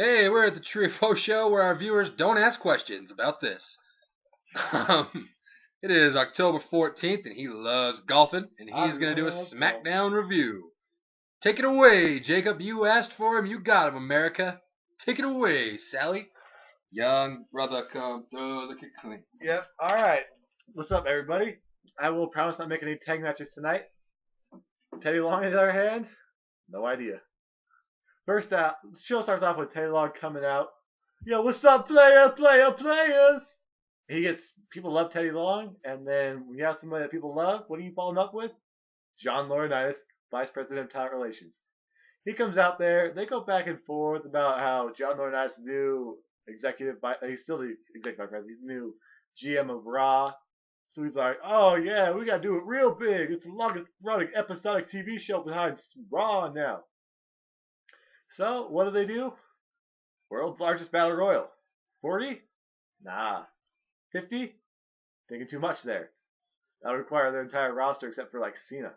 Hey, we're at the Tree of Foe show where our viewers don't ask questions about this. It is October 14th, and he loves golfing, and he's going to do a Smackdown review. Take it away, Jacob. You asked for him. You got him, America. Take it away, Sally. Young brother come through the clean. Yep. All right. What's up, everybody? I will promise not make any tag matches tonight. Teddy Long, on the other hand, no idea. First out, the show starts off with Teddy Long coming out. Yo, what's up, players? People love Teddy Long, and then when you have somebody that people love, what do you follow him up with? John Laurinaitis, Vice President of Talent Relations. He comes out there. They go back and forth about how John Laurinaitis is new he's still the executive vice president. He's the new GM of Raw. So he's like, oh yeah, we gotta do it real big. It's the longest running episodic TV show behind Raw now. So what do? World's largest battle royal. 40? Nah. 50? Thinking too much there. That would require their entire roster except for like Cena.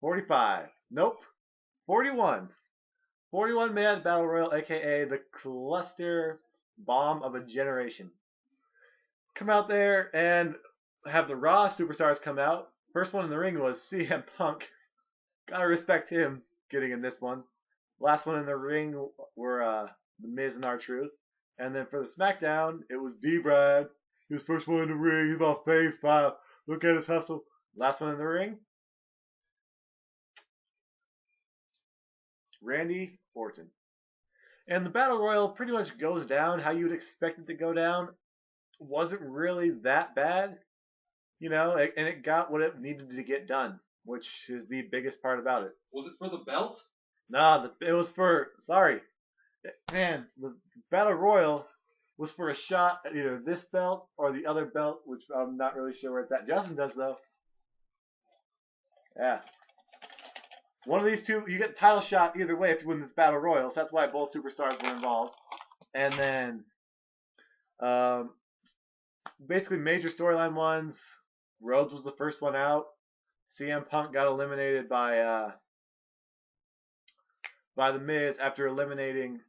45. Nope. 41. 41 man battle royal, aka the cluster bomb of a generation. Come out there and have the Raw superstars come out. First one in the ring was CM Punk. Gotta respect him getting in this one. Last one in the ring were The Miz and R-Truth. And then for the SmackDown, it was D-Brad. He was first one in the ring. He's about phase 5. Look at his hustle. Last one in the ring, Randy Orton. And the Battle Royal pretty much goes down how you would expect it to go down. Wasn't really that bad. You know, and it got what it needed to get done, which is the biggest part about it. Was it for the belt? Nah, it was for, man, the Battle Royal was for a shot at either this belt or the other belt, which I'm not really sure where it's at. Justin does, though. Yeah. One of these two, you get the title shot either way if you win this Battle Royal, so that's why both superstars were involved. And then, basically major storyline ones, Rhodes was the first one out. CM Punk got eliminated by The Miz after eliminating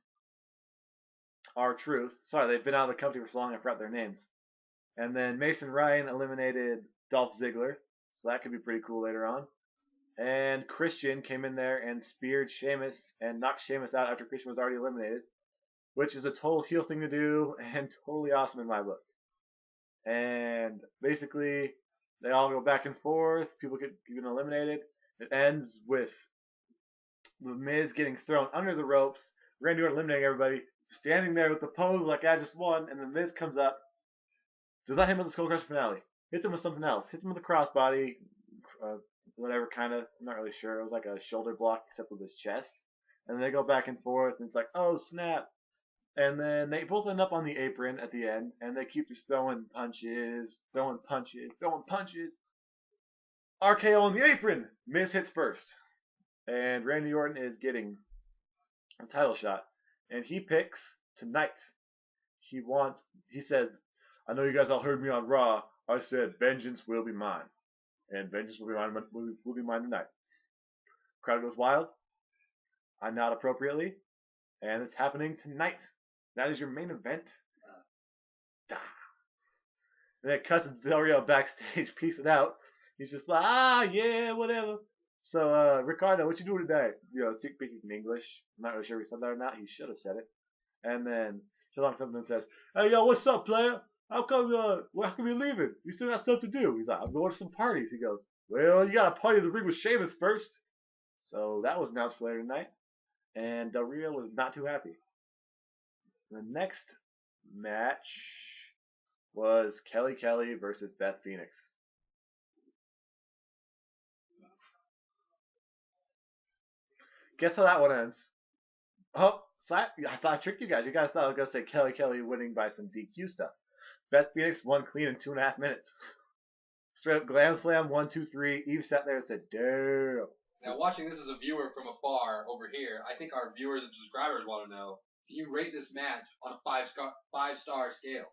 R-Truth. Sorry, they've been out of the company for so long I forgot their names. And then Mason Ryan eliminated Dolph Ziggler, so that could be pretty cool later on. And Christian came in there and speared Sheamus and knocked Sheamus out after Christian was already eliminated, which is a total heel thing to do and totally awesome in my book. And basically, they all go back and forth. People get eliminated. It ends with The Miz getting thrown under the ropes, Randy Orton eliminating everybody, standing there with the pose like I just won, and The Miz comes up, does not hit him with the Skull Crusher finale, hits him with something else, hits him with a crossbody, whatever kind of, I'm not really sure, it was like a shoulder block except with his chest, and they go back and forth, and it's like, oh snap, and then they both end up on the apron at the end, and they keep just throwing punches, RKO on the apron, Miz hits first. And Randy Orton is getting a title shot. And he picks tonight. He says, I know you guys all heard me on Raw. I said, vengeance will be mine. And vengeance will be mine tonight. Crowd goes wild. I nod appropriately. And it's happening tonight. That is your main event. And then it cuts to Del Rio backstage, piecing out. He's just like, yeah, whatever. So, Ricardo, what you doing today? You know, speaking in English. I'm not really sure if he said that or not. He should have said it. And then Shalom comes in and says, hey, yo, what's up, player? How come you leaving? You still got stuff to do. He's like, I'm going to some parties. He goes, well, you got to party the ring with Sheamus first. So that was announced for later tonight. And Del Rio was not too happy. The next match was Kelly Kelly versus Beth Phoenix. Guess how that one ends? Oh, I thought I tricked you guys. You guys thought I was going to say Kelly Kelly winning by some DQ stuff. Beth Phoenix won clean in 2.5 minutes. Straight up glam slam, 1, 2, 3. Eve sat there and said, damn. Now, watching this as a viewer from afar over here, I think our viewers and subscribers want to know, can you rate this match on a 5-star scale?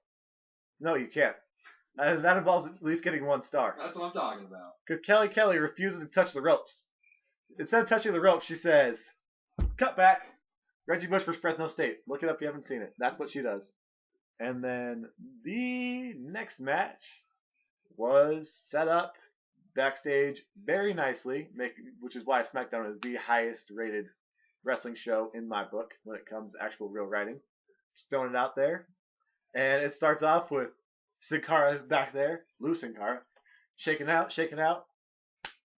No, you can't. That involves at least getting 1 star. That's what I'm talking about. Because Kelly Kelly refuses to touch the ropes. Instead of touching the ropes, she says, cut back. Reggie Bush versus Fresno State. Look it up if you haven't seen it. That's what she does. And then the next match was set up backstage very nicely, which is why SmackDown is the highest rated wrestling show in my book when it comes to actual real writing. Just throwing it out there. And it starts off with Sin Cara back there, Lou Sin Cara, shaking out.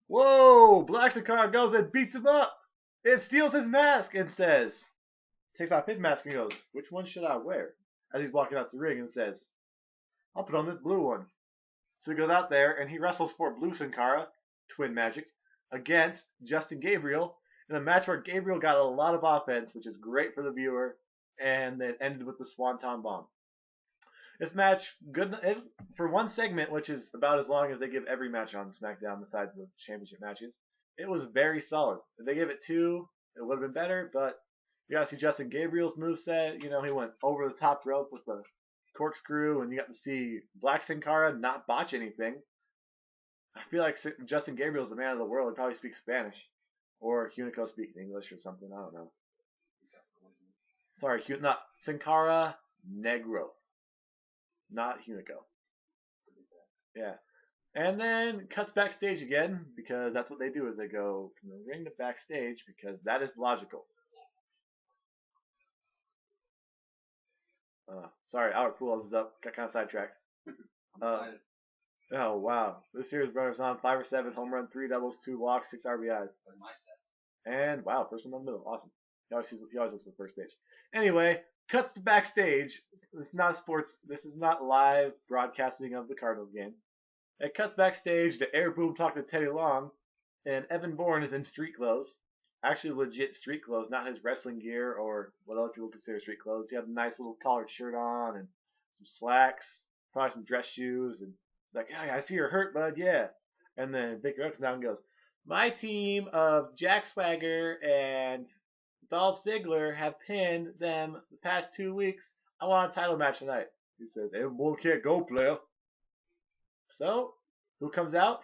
Whoa! Black Sin Cara goes and beats him up and steals his mask and says, takes off his mask and goes, which one should I wear? As he's walking out the ring and says, I'll put on this blue one. So he goes out there and he wrestles for Blue Sin Cara, Twin Magic, against Justin Gabriel in a match where Gabriel got a lot of offense, which is great for the viewer, and then ended with the Swanton Bomb. This match, good for one segment, which is about as long as they give every match on SmackDown besides the championship matches. It was very solid. If they gave it 2, it would have been better, but you got to see Justin Gabriel's moveset. You know, he went over the top rope with the corkscrew, and you got to see Black Sin Cara not botch anything. I feel like Justin Gabriel's the man of the world. He probably speaks Spanish. Or Hunico speaks English or something. I don't know. Sorry, not Sin Cara Negro. Not Hunico. Yeah. And then cuts backstage again, because that's what they do, is they go from the ring to backstage, because that is logical. Sorry, Albert Pujols is up. Got kind of sidetracked. Oh, wow. This year's runner's on 5 or 7, home run, 3 doubles, 2 walks, 6 RBIs. And, wow, first one in the middle. Awesome. He always looks at the first page. Anyway, cuts to backstage. It's not sports. This is not live broadcasting of the Cardinals game. It cuts backstage to Air Boom talking to Teddy Long, and Evan Bourne is in street clothes. Actually legit street clothes, not his wrestling gear or what other people consider street clothes. He had a nice little collared shirt on and some slacks, probably some dress shoes, and he's like, yeah, I see you're hurt, bud, yeah. And then Baker comes down and goes, my team of Jack Swagger and Dolph Ziggler have pinned them the past 2 weeks. I want a title match tonight. He says, everyone can't go, player. So, who comes out?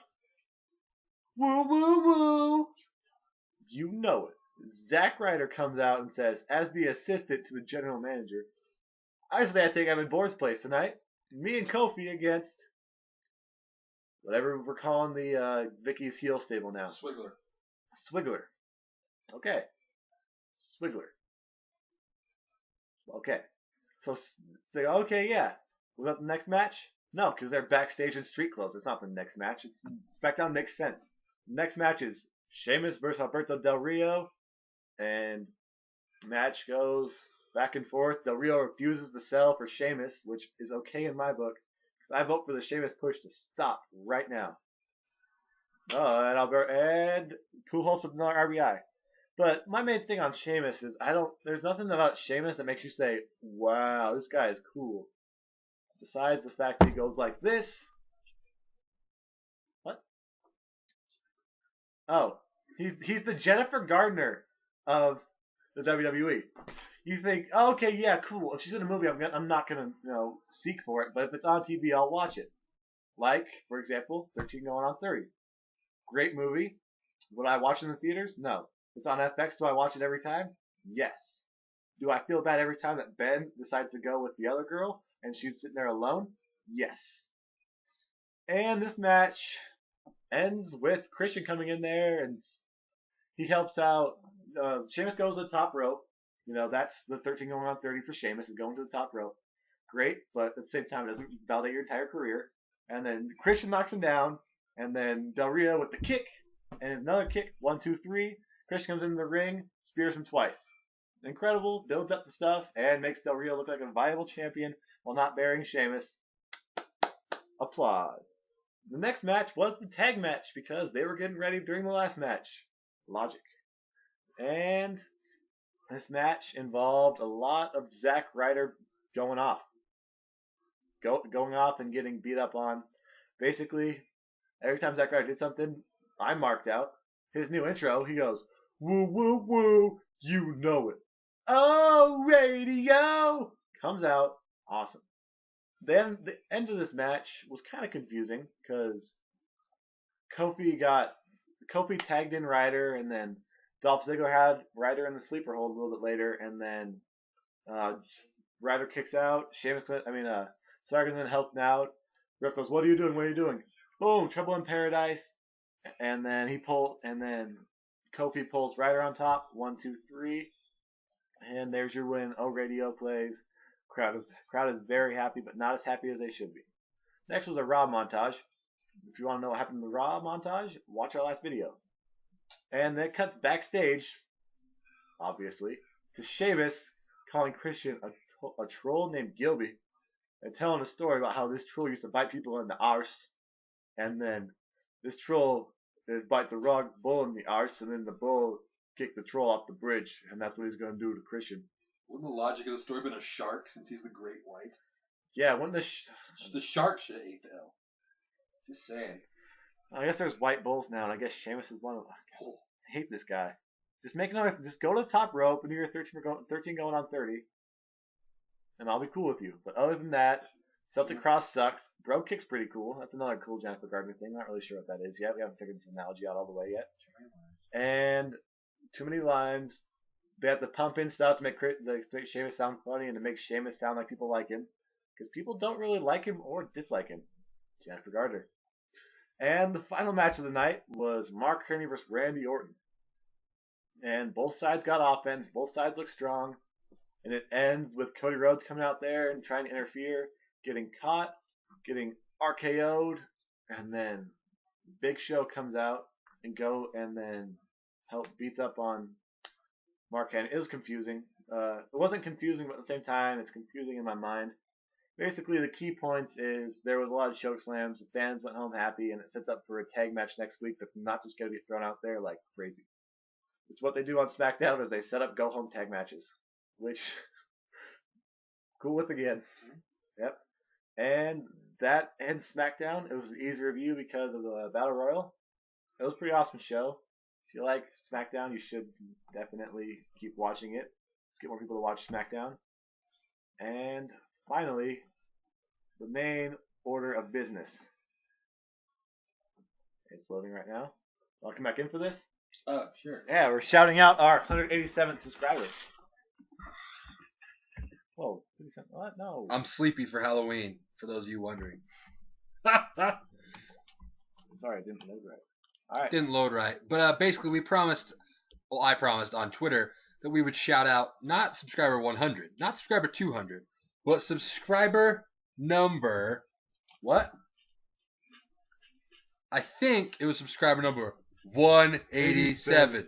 Woo, woo, woo. You know it. Zack Ryder comes out and says, as the assistant to the general manager, I say I take Evan Bourne's place tonight. Me and Kofi against whatever we're calling the Vicky's heel stable now. Swigler. Okay. Swigler. Okay. So say, okay, yeah. Was that the next match? No, because they're backstage in street clothes. It's not the next match. It's SmackDown makes sense. The next match is Sheamus versus Alberto Del Rio, and match goes back and forth. Del Rio refuses to sell for Sheamus, which is okay in my book, because I vote for the Sheamus push to stop right now. And Pujols with another RBI. But my main thing on Sheamus is there's nothing about Sheamus that makes you say, wow, this guy is cool. Besides the fact that he goes like this. What? Oh, he's the Jennifer Gardner of the WWE. You think, oh, okay, yeah, cool. If she's in a movie, I'm not gonna seek for it. But if it's on TV, I'll watch it. Like, for example, 13 Going on 30. Great movie. Would I watch it in the theaters? No. It's on FX. Do I watch it every time? Yes. Do I feel bad every time that Ben decides to go with the other girl and she's sitting there alone? Yes. And this match ends with Christian coming in there and he helps out. Sheamus goes to the top rope. That's the 13 Going on 30 for Sheamus, is going to the top rope. Great, but at the same time, it doesn't validate your entire career. And then Christian knocks him down, and then Del Rio with the kick, and another kick, 1, 2, 3. Christian comes into the ring, spears him twice. Incredible, builds up the stuff, and makes Del Rio look like a viable champion while not burying Sheamus. Applaud. The next match was the tag match, because they were getting ready during the last match. Logic. And this match involved a lot of Zack Ryder going off. Going off and getting beat up on. Basically, every time Zack Ryder did something, I marked out. His new intro, he goes, woo, woo, woo, you know it. Oh, radio! Comes out. Awesome. Then the end of this match was kind of confusing, because Kofi tagged in Ryder, and then Dolph Ziggler had Ryder in the sleeper hold a little bit later, and then Ryder kicks out. Sargon then helped out. Ref goes, "What are you doing? What are you doing?" Boom, Trouble in Paradise. And then Kofi pulls Ryder on top. 1, 2, 3. And there's your win. Oh, radio plays. Crowd is very happy, but not as happy as they should be. Next was a Raw montage. If you want to know what happened in the Raw montage, watch our last video. And then it cuts backstage, obviously, to Sheamus calling Christian a troll named Gilby and telling a story about how this troll used to bite people in the arse. And then this troll bite the wrong bull in the arse, and then the bull kicked the troll off the bridge, and that's what he's going to do to Christian. Wouldn't the logic of the story been a shark, since he's the Great White? Yeah, wouldn't the shark should have ate the L. Just saying. I guess there's white bulls now, and I guess Sheamus is one of them. I hate this guy. Just go to the top rope and do your 13 going on 30, and I'll be cool with you. But other than that, Celtic Cross sucks. Bro kick's pretty cool. That's another cool Jennifer Gardner thing. Not really sure what that is yet. We haven't figured this analogy out all the way yet. And too many lines. They have to pump in stuff to make Sheamus sound funny and to make Sheamus sound like people like him. Because people don't really like him or dislike him. Jennifer Gardner. And the final match of the night was Mark Henry versus Randy Orton. And both sides got offense. Both sides look strong. And it ends with Cody Rhodes coming out there and trying to interfere, getting caught, getting RKO'd, and then Big Show comes out and then beats up on Mark Henry. It was confusing. It wasn't confusing, but at the same time, it's confusing in my mind. Basically, the key points is there was a lot of choke slams. The fans went home happy, and it sets up for a tag match next week that's not just going to be thrown out there like crazy. It's what they do on SmackDown is they set up go-home tag matches, which cool with again. Yep. And that ends SmackDown. It was an easy review because of the Battle Royal. It was a pretty awesome show. If you like SmackDown, you should definitely keep watching it. Let's get more people to watch SmackDown. And finally, the main order of business. It's loading right now. I'll come back in for this. Oh, sure. Yeah, we're shouting out our 187th subscriber. Whoa, what? No. I'm sleepy for Halloween, for those of you wondering. Sorry, it didn't load right. All right. Didn't load right. But basically, I promised on Twitter that we would shout out not subscriber 100, not subscriber 200, but subscriber number, what? I think it was subscriber number 187.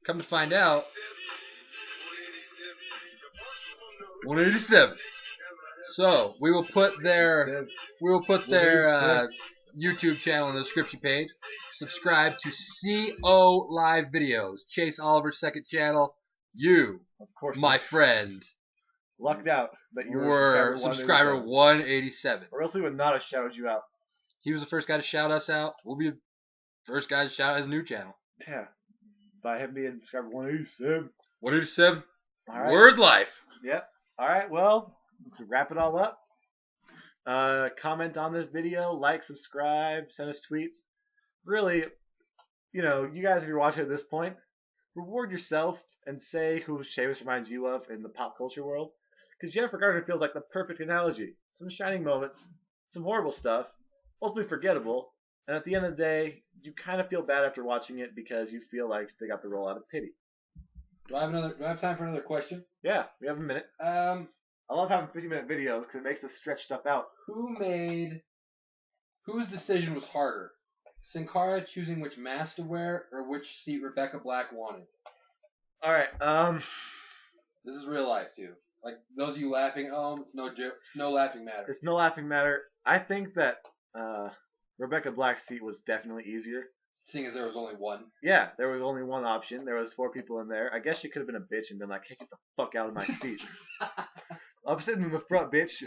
Come to find out, 187. So we will put their YouTube channel in the description page. Subscribe to CO Live Videos, Chase Oliver's second channel. You, of course, my friend, lucked out that you were subscriber 187. Or else we would not have shouted you out. He was the first guy to shout us out. We'll be the first guy to shout out his new channel. Yeah. By him being subscriber 187. 187. All right. Word life. Yep. All right. Well, let's wrap it all up. Comment on this video, like, subscribe, send us tweets. Really, you guys, if you're watching at this point, reward yourself and say who Sheamus reminds you of in the pop culture world. Because Jennifer Gardner feels like the perfect analogy. Some shining moments, some horrible stuff, ultimately forgettable, and at the end of the day, you kind of feel bad after watching it because you feel like they got the role out of pity. Do I have time for another question? Yeah, we have a minute. I love having 50-minute videos because it makes us stretch stuff out. Whose decision was harder? Sin Cara choosing which mask to wear or which seat Rebecca Black wanted? Alright, This is real life, too. Like, those of you laughing, it's no joke. It's no laughing matter. It's no laughing matter. I think that Rebecca Black's seat was definitely easier. Seeing as there was only one. Yeah, there was only one option. There was 4 people in there. I guess she could have been a bitch and been like, hey, get the fuck out of my seat. I'm sitting in the front, bitch.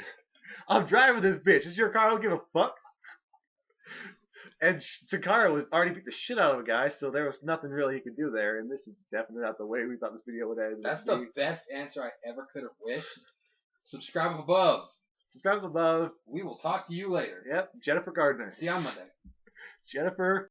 I'm driving this bitch. It's your car. I don't give a fuck. And Sin Cara was already beat the shit out of a guy, so there was nothing really he could do there. And this is definitely not the way we thought this video would end. That's the best answer I ever could have wished. Subscribe above. Subscribe above. We will talk to you later. Yep, Jennifer Gardner. See you on Monday. Jennifer